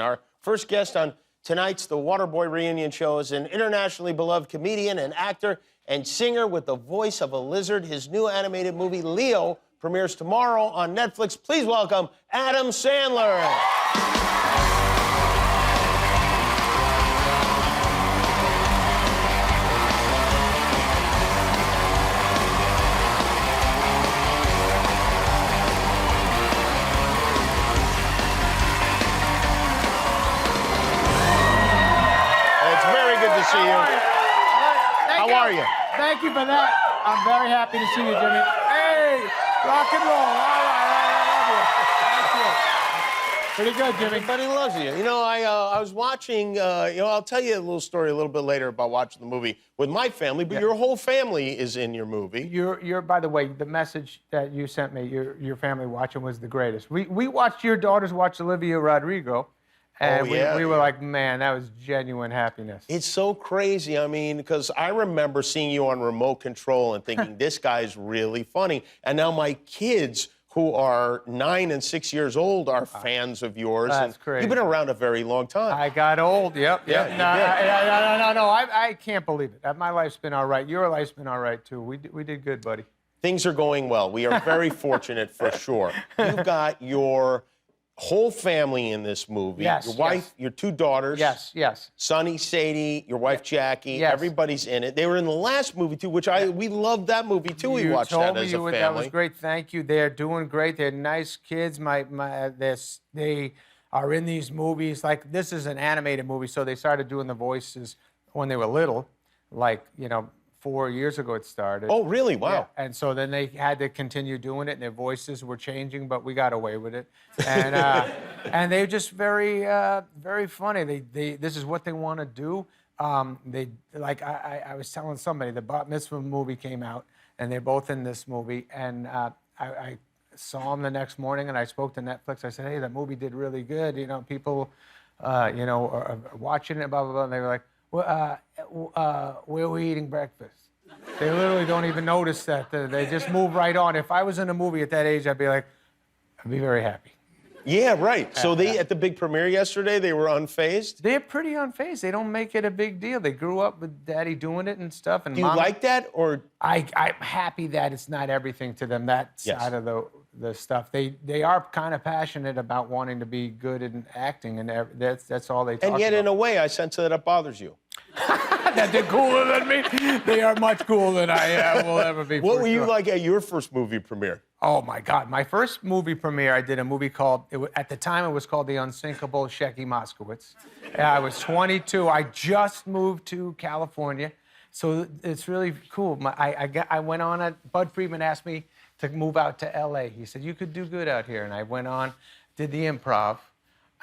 Our first guest on tonight's The Waterboy reunion show is an internationally beloved comedian and actor and singer with the voice of a lizard. His new animated movie, Leo, premieres tomorrow on Netflix. Please welcome Adam Sandler. See you. How are you? Thank you for that. I'm very happy to see you, Jimmy. Hey, rock and roll. All right, I love you. Thank you. Pretty good, Jimmy. Everybody loves you. You know, I was watching, I'll tell you a little story a little bit later about watching the movie with my family, but your whole family is in your movie. You're, by the way, the message that you sent me, your family watching was the greatest. We watched your daughters watch Olivia Rodrigo. And we were like, man, that was genuine happiness. It's so crazy. I mean, because I remember seeing you on remote control and thinking, this guy's really funny. And now my kids, who are 9 and 6 years old, are fans of yours. That's crazy. You've been around a very long time. I got old, yep. Yeah, No, I can't believe it. My life's been all right. Your life's been all right, too. We did good, buddy. Things are going well. We are very fortunate, for sure. You've got your whole family in this movie. Yes, your wife, your 2 daughters. Yes. Sonny, Sadie, your wife Jackie. Yes. Everybody's in it. They were in the last movie too, which we loved that movie too. We watched that as a family. That was great. Thank you. They're doing great. They're nice kids. They are in these movies. Like, this is an animated movie, so they started doing the voices when they were little, like, 4 years ago it started. Oh, really? Wow. Yeah. And so then they had to continue doing it, and their voices were changing, but we got away with it. And and they're just very, very funny. This is what they want to do. I was telling somebody, the Bat Mitzvah movie came out, and they're both in this movie. And I saw them the next morning, and I spoke to Netflix. I said, hey, that movie did really good. People, are watching it, blah, blah, blah. And they were like, where are we eating breakfast? They literally don't even notice that. They just move right on. If I was in a movie at that age, I'd be very happy. Yeah, right. So at the big premiere yesterday, they were unfazed? They're pretty unfazed. They don't make it a big deal. They grew up with Daddy doing it and stuff. And do you like that, or? I'm happy that it's not everything to them, that side of the stuff. They are kind of passionate about wanting to be good in acting, and that's all they talk about. And yet, in a way, I sense that bothers you. That they're cooler than me? They are much cooler than I will ever be. What were you like at your first movie premiere? Oh, my God. My first movie premiere, I did a movie called, at the time, it was called The Unsinkable Shecky Moskowitz. I was 22. I just moved to California, so it's really cool. I went on, Bud Friedman asked me to move out to L.A. He said, you could do good out here. And I went on, did the improv.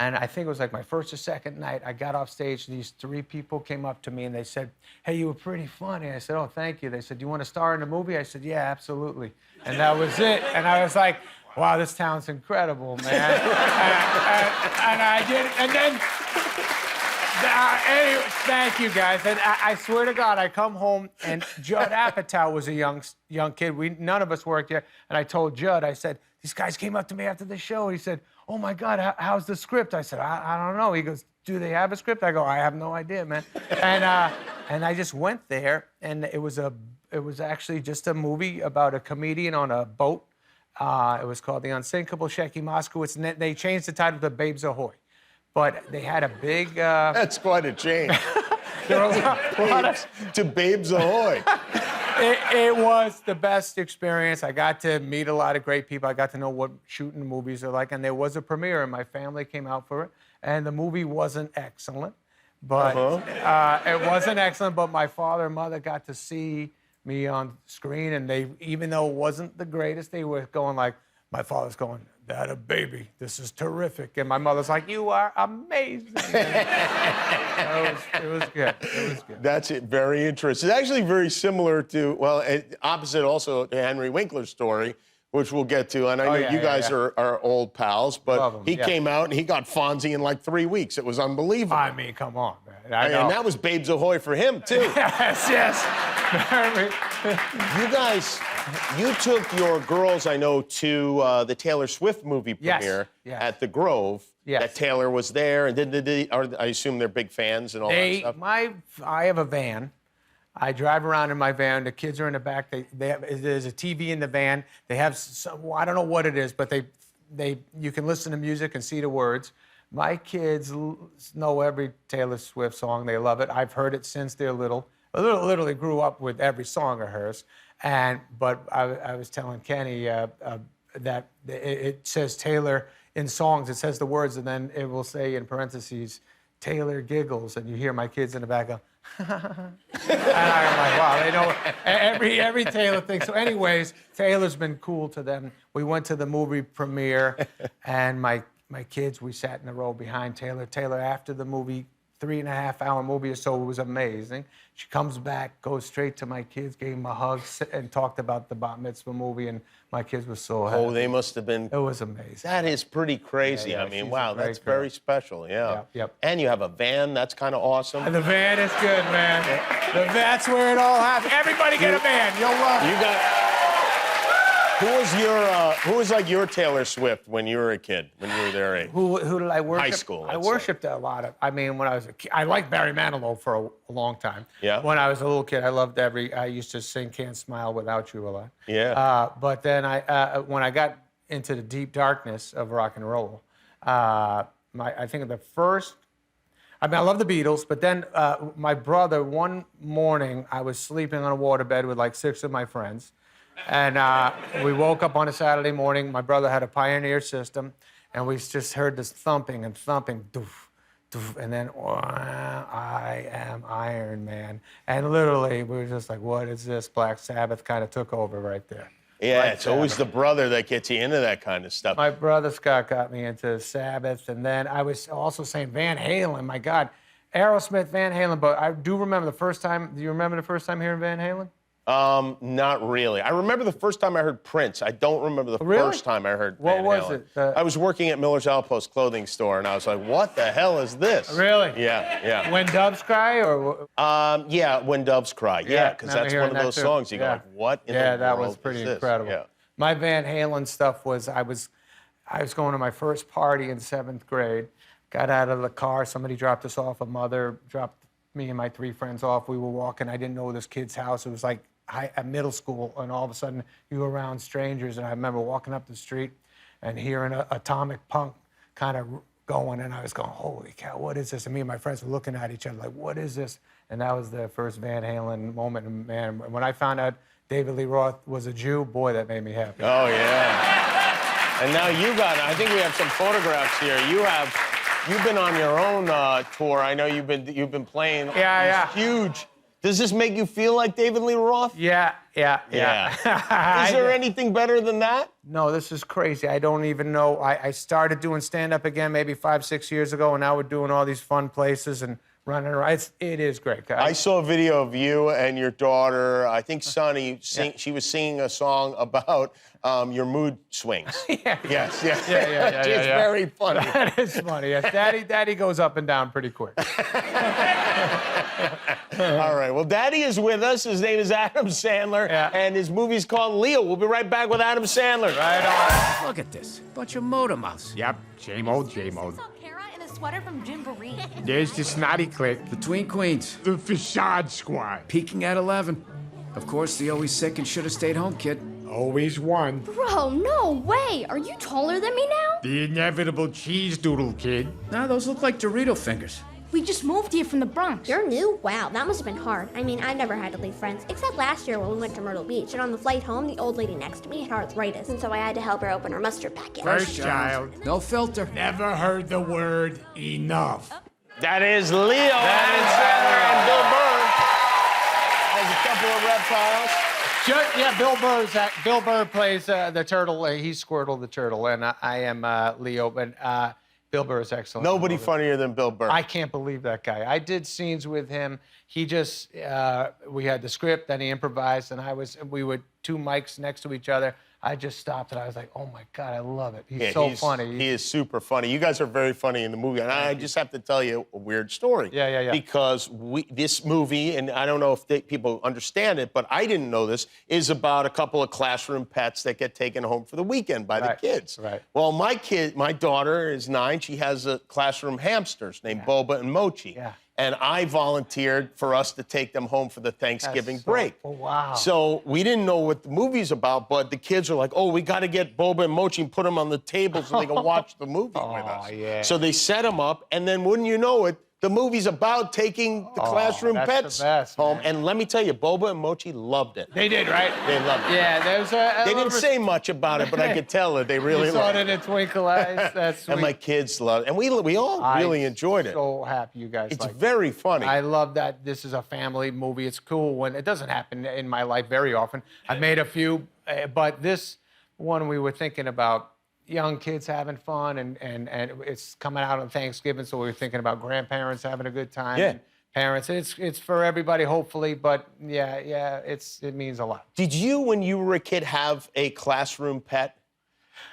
And I think it was like my first or second night. I got off stage, and these 3 people came up to me, and they said, hey, you were pretty funny. I said, oh, thank you. They said, do you want to star in the movie? I said, yeah, absolutely. And that was it. And I was like, wow, this town's incredible, man. and I did. And then, anyway, thank you, guys. And I swear to God, I come home, and Judd Apatow was a young kid. None of us worked here. And I told Judd, I said, these guys came up to me after the show. He said, oh, my God, how's the script? I said, I don't know. He goes, do they have a script? I go, I have no idea, man. And I just went there, and it was actually just a movie about a comedian on a boat. It was called The Unsinkable Shecky Moskowitz, and they changed the title to Babes Ahoy. But they had a big... That's quite a change. To Babes Ahoy. It was the best experience. I got to meet a lot of great people. I got to know what shooting movies are like. And there was a premiere, and my family came out for it. And the movie wasn't excellent. But it wasn't excellent, but my father and mother got to see me on screen. And even though it wasn't the greatest, they were going like, my father's going, that a baby, this is terrific. And my mother's like, you are amazing. It was good. It was good. That's it. Very interesting. It's actually very similar to, opposite also to Henry Winkler's story, which we'll get to. And I know you guys are old pals, but he came out and he got Fonzie in like 3 weeks. It was unbelievable. I mean, come on, man. I know. And that was Babes Ahoy for him, too. Yes. You guys, You took your girls, I know, to the Taylor Swift movie premiere at the Grove. Yes. That Taylor was there, and I assume they're big fans and all that stuff. I have a van. I drive around in my van. The kids are in the back. There's a TV in the van. They have some, I don't know what it is, but you can listen to music and see the words. My kids know every Taylor Swift song. They love it. I've heard it since they're little. I literally grew up with every song of hers. But I was telling Kenny that it says Taylor in songs. It says the words, and then it will say in parentheses, Taylor giggles, and you hear my kids in the back go, and I'm like, wow, they know every Taylor thing. So anyways, Taylor's been cool to them. We went to the movie premiere, and my kids, we sat in a row behind Taylor. Taylor, after the movie, 3.5-hour movie or so, it was amazing. She comes back, goes straight to my kids, gave them a hug, and talked about the Bat Mitzvah movie, and my kids were so happy. Oh, they must have been. It was amazing. That is pretty crazy. Yeah, I mean, she's wow, a great that's girl. very special. Yeah. Yep. And you have a van. That's kind of awesome. The van is good, man. That's where it all happens. Everybody get a van. You'll love it. You got. Who was like your Taylor Swift when you were a kid, when you were their age? Who did I worship? High school, I let's say. worshipped a lot of. I mean, when I was a kid, I liked Barry Manilow for a long time. Yeah. When I was a little kid, I loved I used to sing "Can't Smile Without You" a lot. Yeah. But then when I got into the deep darkness of rock and roll, I think the first. I mean, I love the Beatles, but then my brother, one morning, I was sleeping on a waterbed with like 6 of my friends. And we woke up on a Saturday morning. My brother had a Pioneer system, and we just heard this thumping, doof, doof, and then I am Iron Man. And literally, we were just like, what is this? Black Sabbath kind of took over right there. Yeah, Black it's always the brother that gets you into that kind of stuff. My brother Scott got me into Sabbath, and then I was also saying Van Halen. My God, Aerosmith, Van Halen. But I do remember the first time. Do you remember the first time hearing Van Halen? Not really. I remember the first time I heard Prince. I don't remember the first time I heard Van Halen. What was it? I was working at Miller's Outpost clothing store, and I was like, what the hell is this? Really? Yeah. When Doves Cry, or? Yeah, When Doves Cry. Yeah, because that's one of those songs you go, like, what in the world that was is pretty this? incredible. Yeah. My Van Halen stuff was, I was going to my first party in 7th grade, got out of the car, somebody dropped us off, a mother dropped me and my 3 friends off. We were walking, I didn't know this kid's house. It was like at middle school, and all of a sudden you were around strangers, and I remember walking up the street and hearing Atomic Punk kind of going, and I was going, holy cow, what is this? And me and my friends were looking at each other like, what is this? And that was the first Van Halen moment. And man, when I found out David Lee Roth was a Jew, boy, that made me happy. Oh, yeah. And now I think we have some photographs here. You've been on your own tour. I know you've been playing huge. Does this make you feel like David Lee Roth? Yeah. Is there anything better than that? No, this is crazy. I don't even know. I started doing stand-up again maybe 5-6 years ago, and now we're doing all these fun places and running around. It is great, guys. I saw a video of you and your daughter, I think Sunny, she was singing a song about your mood swings. Yeah. Yes. Yeah. It's very funny. That is funny. Yes, Daddy goes up and down pretty quick. All right. Well, Daddy is with us. His name is Adam Sandler, and his movie's called Leo. We'll be right back with Adam Sandler. Right on. Look at this. Bunch of motor mouths. Yep, same old, same old. Saw Kara in a sweater from Gymboree. There's the snotty clique, Between Queens. the facade squad. Peaking at 11. Of course, the always sick and should have stayed home kid. Always one. Bro, no way! Are you taller than me now? The inevitable cheese doodle kid. Nah, those look like Dorito fingers. We just moved here from the Bronx. You're new? Wow, that must have been hard. I mean, I never had to leave friends, except last year when we went to Myrtle Beach, and on the flight home, the old lady next to me had arthritis, and so I had to help her open her mustard packet. First child. No filter. Never heard the word enough. That is Leo, Adam Sandler, and Bill Burr. There's a couple of reptiles. Bill Burr plays the turtle. He's Squirtle the turtle, and I am Leo. But Bill Burr is excellent. Nobody funnier than Bill Burr. I can't believe that guy. I did scenes with him. He just, we had the script, then he improvised, and we were 2 mics next to each other. I just stopped and I was like, oh my God, I love it. He's Yeah, so funny. He is super funny. You guys are very funny in the movie. And I just have to tell you a weird story. Yeah. Because this movie, and I don't know if people understand it, but I didn't know this, is about a couple of classroom pets that get taken home for the weekend by the kids. Right. Well, my daughter is 9. She has a classroom hamsters named Boba and Mochi. Yeah. And I volunteered for us to take them home for the Thanksgiving break. Oh, wow. So we didn't know what the movie's about, but the kids are like, oh, we got to get Boba and Mochi and put them on the table so they can watch the movie with us. Yeah. So they set them up, and then wouldn't you know it, the movie's about taking the classroom that's pets the best, home. man. And let me tell you, Boba and Mochi loved it. They did, right? They loved it. Yeah, there's a... They didn't say much about it, but I could tell that they really You saw loved it it. in a twinkle eyes. That's sweet. And my kids loved it. And we all really enjoyed it. So happy you guys It's like it. very funny. I love that this is a family movie. It's cool when it doesn't happen in my life very often. I've made a few, but this one we were thinking about young kids having fun, and it's coming out on Thanksgiving, so we were thinking about grandparents having a good time. Yeah. And parents, it's for everybody, hopefully, but yeah, it means a lot. Did you, when you were a kid, have a classroom pet?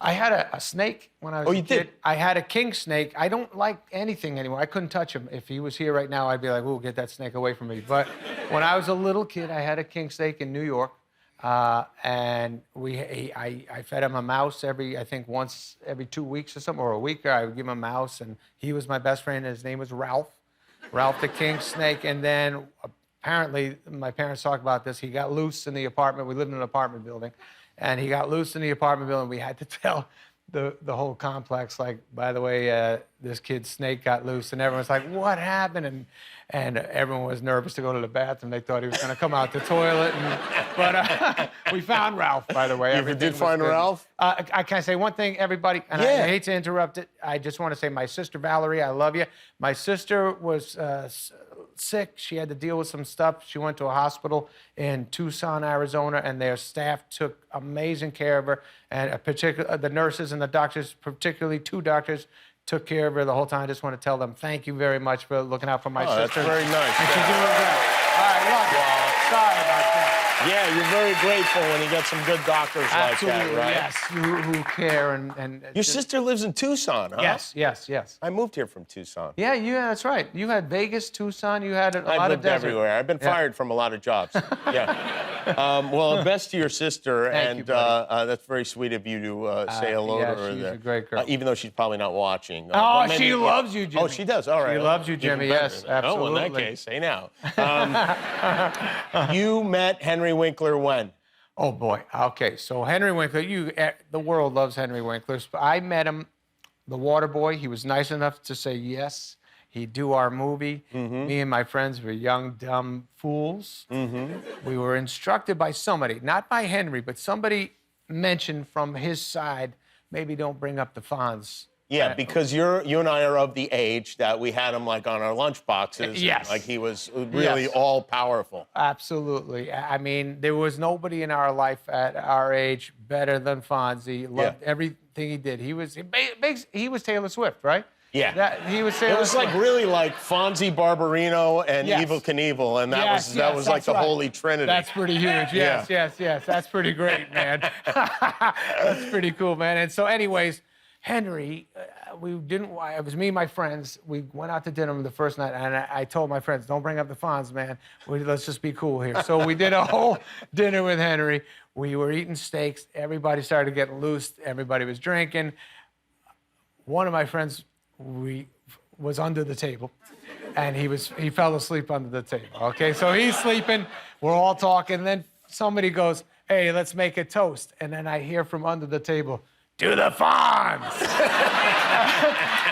I had a snake when I was Oh, a you kid. did? I had a king snake. I don't like anything anymore. I couldn't touch him. If he was here right now, I'd be like, "Ooh, get that snake away from me." But when I was a little kid, I had a king snake in New York, and I fed him a mouse once every 2 weeks or something, or a week. I would give him a mouse, and he was my best friend. And his name was Ralph the king snake. And then apparently, my parents talk about this. He got loose in the apartment. We lived in an apartment building. And he got loose in the apartment building. We had to tell the whole complex, like, by the way, this kid's snake got loose. And everyone's like, what happened? And everyone was nervous to go to the bathroom. They thought he was going to come out the toilet. But we found Ralph, by the way. You Everything did was find good. Ralph? Can I say one thing, everybody? And I hate to interrupt it. I just want to say my sister, Valerie, I love you. My sister was sick. She had to deal with some stuff. She went to a hospital in Tucson, Arizona, and their staff took amazing care of her. And the nurses and the doctors, particularly 2 doctors, took care of her the whole time. I just want to tell them thank you very much for looking out for my sister. That's very nice. And she's doing good. All right, love you. Sorry about that. Yeah, you're very grateful when you get some good doctors Absolutely, like that, right? yes, who care and Your sister lives in Tucson, huh? Yes. I moved here from Tucson. Yeah, that's right. You had Vegas, Tucson. You had a lot I've of lived desert. everywhere. I've been fired from a lot of jobs. Well, best to your sister, Thank you, and buddy. that's very sweet of you to say hello yeah, to her. she's there. a great girl. Even though she's probably not watching. Oh, But she loves you, Jimmy. Oh, she does. All right. She loves you, Even Jimmy. better. Yes, Oh, in absolutely. that case, say now. You met Henry Winkler when? Oh boy. Okay, so Henry Winkler, the world loves Henry Winkler. I met him, the Waterboy. He was nice enough to say yes. He'd do our movie. Me and my friends were young, dumb fools. We were instructed by somebody, not by Henry, but somebody mentioned from his side, maybe don't bring up the Fonz. Yeah, because you and I are of the age that we had him like on our lunch boxes. Yes. Like he was really Yes. all powerful. Absolutely. I mean, there was nobody in our life at our age better than Fonzie. Loved everything he did. He was Taylor Swift, right? Yeah. He was Taylor It was Swift. like really like Fonzie Barbarino and Yes. Evil Knievel, and that Yes, was like that's the right. holy trinity. That's pretty huge. Yes. That's pretty great, man. That's pretty cool, man. And so, anyways, Henry, it was me and my friends. We went out to dinner the first night, and I told my friends, don't bring up the Fonz, man. Let's just be cool here. So we did a whole dinner with Henry. We were eating steaks. Everybody started getting loose. Everybody was drinking. One of my friends was under the table, and he fell asleep under the table. Okay, so he's sleeping. We're all talking. And then somebody goes, hey, let's make a toast. And then I hear from under the table, to the Fonz.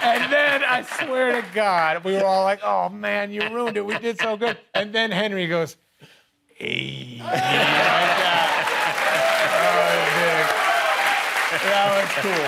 And then I swear to God, we were all like, oh man, you ruined it. We did so good. And then Henry goes, hey. Like that. That was cool.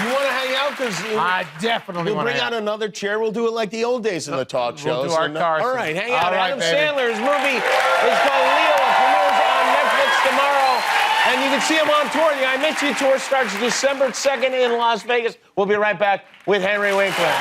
You want to hang out? Because I definitely we'll want bring out another chair. We'll do it like the old days in the talk We'll shows. do our And, Carson. all right, hang out. All right, Adam baby. Sandler's movie is called Leo. It premieres on Netflix tomorrow. And you can see him on tour. The I Miss You tour starts December 2nd in Las Vegas. We'll be right back with Henry Winkler.